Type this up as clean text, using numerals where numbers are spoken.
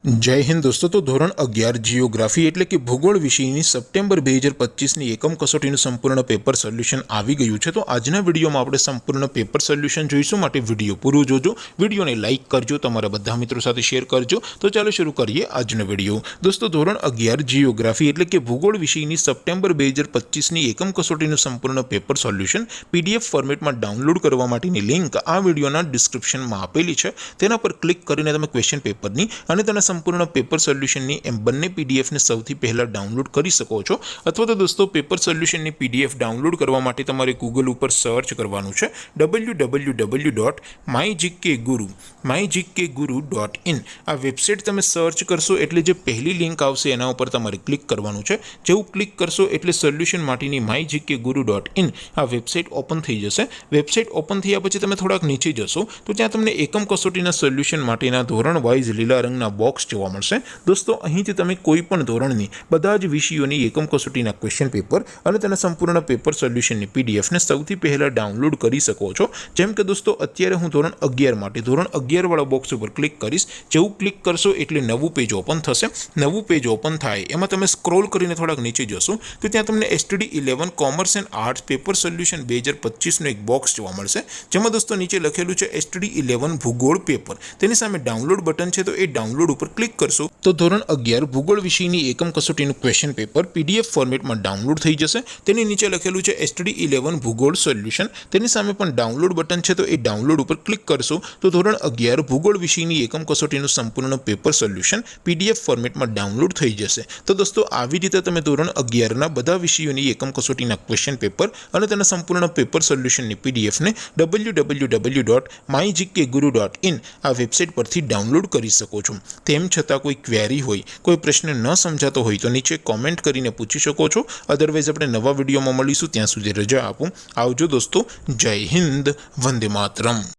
जय हिंद दोस्तों। तो धोरण 11 जियोग्राफी एटले कि भूगोल विषयनी सप्टेम्बर 2025 एकम कसोटीનું સંપૂર્ણ પેપર સોલ્યુશન આવી ગયું છે। તો આજના વિડીયોમાં આપણે સંપૂર્ણ પેપર સોલ્યુશન જોઈશું, માટે વિડીયો પૂરો જોજો, વિડીયોને લાઇક કરજો, તમારા બધા મિત્રો સાથે શેર કરજો। તો ચાલો શરૂ કરીએ આજનો વિડીયો। દોસ્તો ધોરણ 11 जियोग्राफी એટલે કે ભૂગોળ વિષયની સપ્ટેમ્બર 2025 એકમ કસોટીનું સંપૂર્ણ પેપર સોલ્યુશન પીડીએફ ફોર્મેટમાં ડાઉનલોડ કરવા માટેની લિંક આ વિડીયોના ડિસ્ક્રિપ્શનમાં આપેલી છે। તેના પર ક્લિક કરીને તમે ક્વેશ્ચન પેપરની અને તેના संपूर्ण पेपर सोल्यूशन बने पीडीएफ ने सौथी पहला डाउनलॉड कर सको छो। अथवा तो दोस्तों पेपर सोल्यूशन पीडीएफ डाउनलॉड करवा माटे तमारे गूगल पर सर्च करवानुं छे www.mygkguru.in आ वेबसाइट तमे सर्च करशो एटले जे पहली लिंक आवशे एना उपर तमारे क्लिक करवानुं छे। जेवुं क्लिक करशो एटले सोल्यूशन माटेनी mygkguru.in आ वेबसाइट ओपन थई जशे। वेबसाइट ओपन थया पछी तमे थोड़ाक नीचे जशो तो त्यां तमने एकम कसोटीना सोल्यूशन माटेना धोरण वाइज लीला रंगना बॉक्स જોવા મળશે। દોસ્તો અહીંથી તમે કોઈ પણ ધોરણની બધા જ વિષયોની એકમ કસોટીના ક્વેશ્ચન પેપર અને તેના સંપૂર્ણ પેપર સોલ્યુશનની પીડીએફ ને સૌથી પહેલા ડાઉનલોડ કરી શકો છો। જેમ કે દોસ્તો અત્યારે હું ધોરણ 11 માટે ધોરણ 11 વાળા બોક્સ ઉપર ક્લિક કરીશ। જેવું ક્લિક કરશો એટલે નવું પેજ ઓપન થશે। નવું પેજ ઓપન થાય એમાં તમે સ્ક્રોલ કરીને થોડાક નીચે જશો તો ત્યાં તમને STD 11 commerce and arts paper solution 2025 નો એક બોક્સ જોવા મળશે, જેમાં દોસ્તો નીચે લખેલું છે STD 11 ભૂગોળ પેપર। તેની સામે ડાઉનલોડ બટન છે, તો એ ડાઉનલોડ ઉપર क्लिक करशो तो धोरण 11 भूगोल विषयनी एकम कसोटीનું क्वेश्चन पेपर पीडीएफ फॉर्मेटમાં ડાઉનલોડ થઈ જશે। તેની નીચે લખેલું છે STD 11 ભૂગોળ સોલ્યુશન, તેની સામે પણ ડાઉનલોડ બટન છે, તો એ ડાઉનલોડ ઉપર ક્લિક કરશો તો ધોરણ 11 ભૂગોળ વિષયની એકમ કસોટીનું સંપૂર્ણ પેપર સોલ્યુશન પીડીએફ ફોર્મેટમાં ડાઉનલોડ થઈ જશે। તો દોસ્તો આવી રીતે તમે ધોરણ 11 ના બધા વિષયોની એકમ કસોટીના ક્વેશ્ચન પેપર અને તેના સંપૂર્ણ પેપર સોલ્યુશનની પીડીએફ ને www.mygkguru.in આ વેબસાઇટ પરથી ડાઉનલોડ કરી શકો છો। તેમ છતાં કોઈ ક્વેરી હોય, કોઈ પ્રશ્ન ન સમજાતો હોય તો નીચે કોમેન્ટ કરીને પૂછી શકો છો। અધરવાઇઝ આપણે નવા વિડીયોમાં મળીશું, ત્યાં સુધી રજા આપો। આવજો દોસ્તો, જય હિન્દ, વંદે માતરમ।